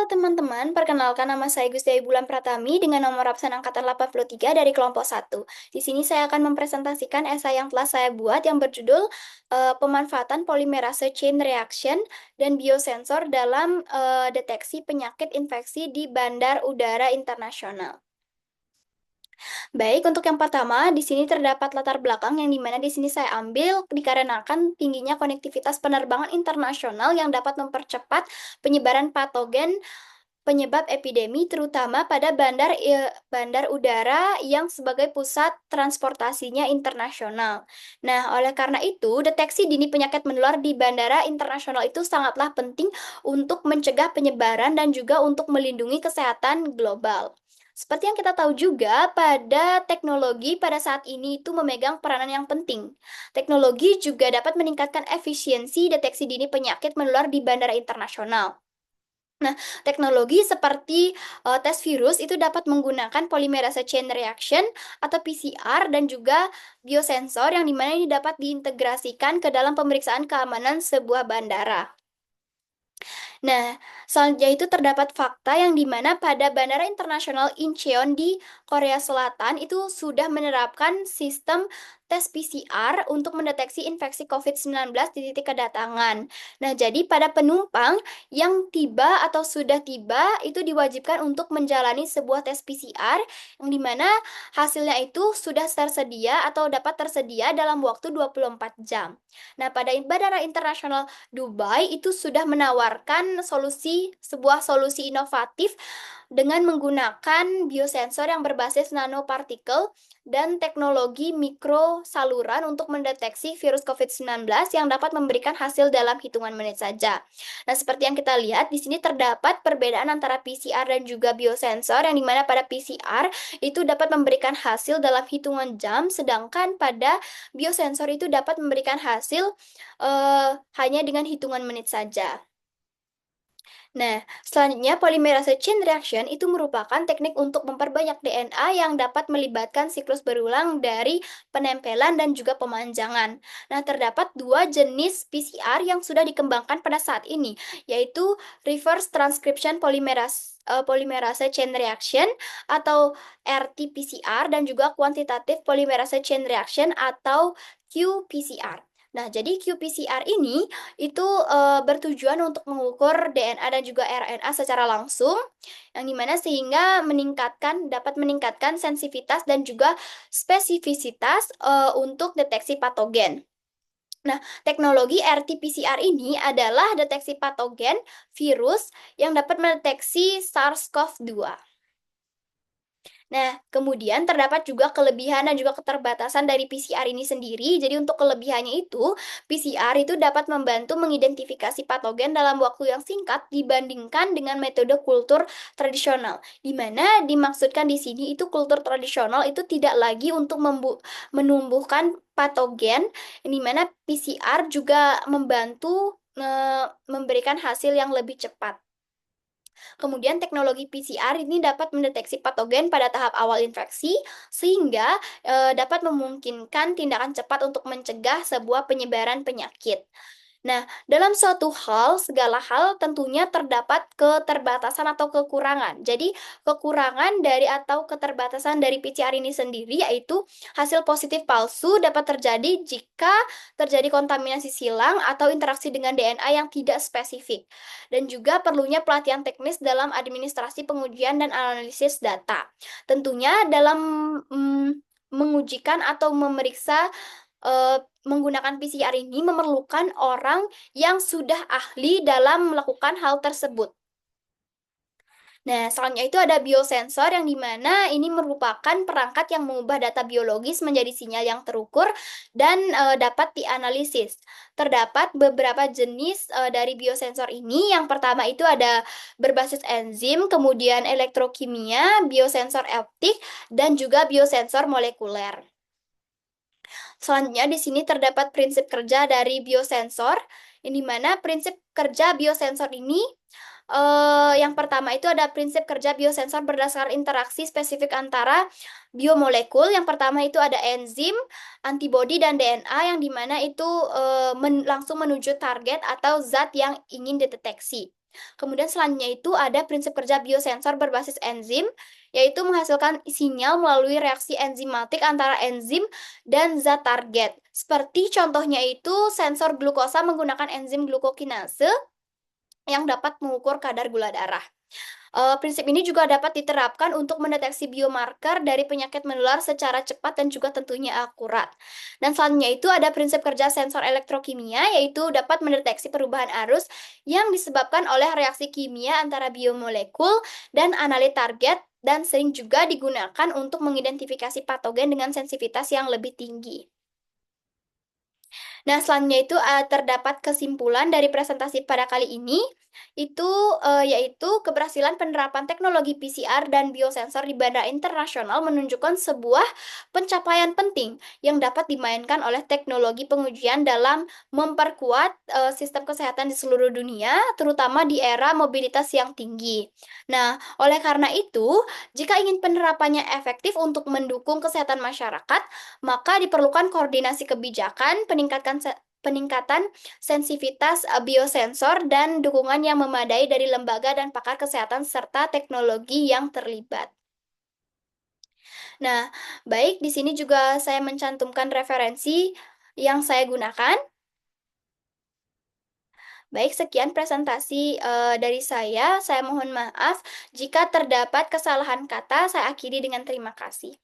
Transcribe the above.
Halo teman-teman, perkenalkan nama saya Gustiawi Bulan Pratami dengan nomor absen angkatan 83 dari kelompok 1. Di sini saya akan mempresentasikan esai yang telah saya buat yang berjudul Pemanfaatan Polimerase Chain Reaction dan Biosensor dalam Deteksi Penyakit Infeksi di Bandar Udara Internasional. Baik, untuk yang pertama, di sini terdapat latar belakang yang dimana di sini saya ambil dikarenakan tingginya konektivitas penerbangan internasional yang dapat mempercepat penyebaran patogen penyebab epidemi terutama pada bandar udara yang sebagai pusat transportasinya internasional. Nah, oleh karena itu, deteksi dini penyakit menular di bandara internasional itu sangatlah penting untuk mencegah penyebaran dan juga untuk melindungi kesehatan global. Seperti yang kita tahu juga, pada teknologi pada saat ini itu memegang peranan yang penting. Teknologi juga dapat meningkatkan efisiensi deteksi dini penyakit menular di bandara internasional. Nah, teknologi seperti tes virus itu dapat menggunakan polymerase chain reaction atau PCR dan juga biosensor yang dimana ini dapat diintegrasikan ke dalam pemeriksaan keamanan sebuah bandara. Nah, selanjutnya itu terdapat fakta yang dimana pada Bandara Internasional Incheon di Korea Selatan itu sudah menerapkan sistem tes PCR untuk mendeteksi infeksi COVID-19 di titik kedatangan. Nah, jadi pada penumpang yang tiba atau sudah tiba itu diwajibkan untuk menjalani sebuah tes PCR yang dimana hasilnya itu sudah tersedia atau dapat tersedia dalam waktu 24 jam. Nah, pada Bandara Internasional Dubai itu sudah menawarkan sebuah solusi inovatif dengan menggunakan biosensor yang berbasis nanopartikel dan teknologi mikrosaluran untuk mendeteksi virus COVID-19 yang dapat memberikan hasil dalam hitungan menit saja. Nah, seperti yang kita lihat di sini terdapat perbedaan antara PCR dan juga biosensor yang dimana pada PCR itu dapat memberikan hasil dalam hitungan jam, sedangkan pada biosensor itu dapat memberikan hasil hanya dengan hitungan menit saja. Nah, selanjutnya polymerase chain reaction itu merupakan teknik untuk memperbanyak DNA yang dapat melibatkan siklus berulang dari penempelan dan juga pemanjangan. Nah, terdapat dua jenis PCR yang sudah dikembangkan pada saat ini, yaitu reverse transcription polymerase chain reaction atau RT-PCR dan juga quantitative polymerase chain reaction atau qPCR. Nah, jadi qPCR ini itu bertujuan untuk mengukur DNA dan juga RNA secara langsung, yang dimana sehingga dapat meningkatkan sensitivitas dan juga spesifisitas untuk deteksi patogen. Nah, teknologi RT-PCR ini adalah deteksi patogen virus yang dapat mendeteksi SARS-CoV-2. Nah, kemudian terdapat juga kelebihan dan juga keterbatasan dari PCR ini sendiri. Jadi untuk kelebihannya itu, PCR itu dapat membantu mengidentifikasi patogen dalam waktu yang singkat dibandingkan dengan metode kultur tradisional. Di mana dimaksudkan di sini itu kultur tradisional itu tidak lagi untuk menumbuhkan patogen, di mana PCR juga membantu memberikan hasil yang lebih cepat. Kemudian teknologi PCR ini dapat mendeteksi patogen pada tahap awal infeksi sehingga dapat memungkinkan tindakan cepat untuk mencegah sebuah penyebaran penyakit. Nah, dalam suatu hal, segala hal tentunya terdapat keterbatasan atau kekurangan. Jadi, kekurangan dari atau keterbatasan dari PCR ini sendiri yaitu hasil positif palsu dapat terjadi jika terjadi kontaminasi silang atau interaksi dengan DNA yang tidak spesifik. Dan juga perlunya pelatihan teknis dalam administrasi pengujian dan analisis data. Tentunya dalam mengujikan atau memeriksa menggunakan PCR ini memerlukan orang yang sudah ahli dalam melakukan hal tersebut. Nah, selanjutnya itu ada biosensor yang dimana ini merupakan perangkat yang mengubah data biologis menjadi sinyal yang terukur dan dapat dianalisis. Terdapat beberapa jenis dari biosensor ini. Yang pertama itu ada berbasis enzim, kemudian elektrokimia, biosensor optik, dan juga biosensor molekuler. Selanjutnya di sini terdapat prinsip kerja dari biosensor, yang dimana prinsip kerja biosensor ini yang pertama itu ada prinsip kerja biosensor berdasarkan interaksi spesifik antara biomolekul. Yang pertama itu ada enzim, antibodi, dan DNA yang dimana itu langsung menuju target atau zat yang ingin dideteksi. Kemudian selanjutnya itu ada prinsip kerja biosensor berbasis enzim, yaitu menghasilkan sinyal melalui reaksi enzimatik antara enzim dan zat target. Seperti contohnya itu sensor glukosa menggunakan enzim glukokinase yang dapat mengukur kadar gula darah. Prinsip ini juga dapat diterapkan untuk mendeteksi biomarker dari penyakit menular secara cepat dan juga tentunya akurat. Dan selanjutnya itu ada prinsip kerja sensor elektrokimia, yaitu dapat mendeteksi perubahan arus yang disebabkan oleh reaksi kimia antara biomolekul dan analit target dan sering juga digunakan untuk mengidentifikasi patogen dengan sensitivitas yang lebih tinggi. Nah, selanjutnya itu, terdapat kesimpulan dari presentasi pada kali ini, itu, yaitu keberhasilan penerapan teknologi PCR dan biosensor di bandara internasional menunjukkan sebuah pencapaian penting yang dapat dimainkan oleh teknologi pengujian dalam memperkuat, sistem kesehatan di seluruh dunia, terutama di era mobilitas yang tinggi. Nah, oleh karena itu, jika ingin penerapannya efektif untuk mendukung kesehatan masyarakat, maka diperlukan koordinasi kebijakan, peningkatan sensitivitas biosensor, dan dukungan yang memadai dari lembaga dan pakar kesehatan serta teknologi yang terlibat. Nah, baik di sini juga saya mencantumkan referensi yang saya gunakan. Baik, sekian presentasi dari saya. Saya mohon maaf jika terdapat kesalahan kata. Saya akhiri dengan terima kasih.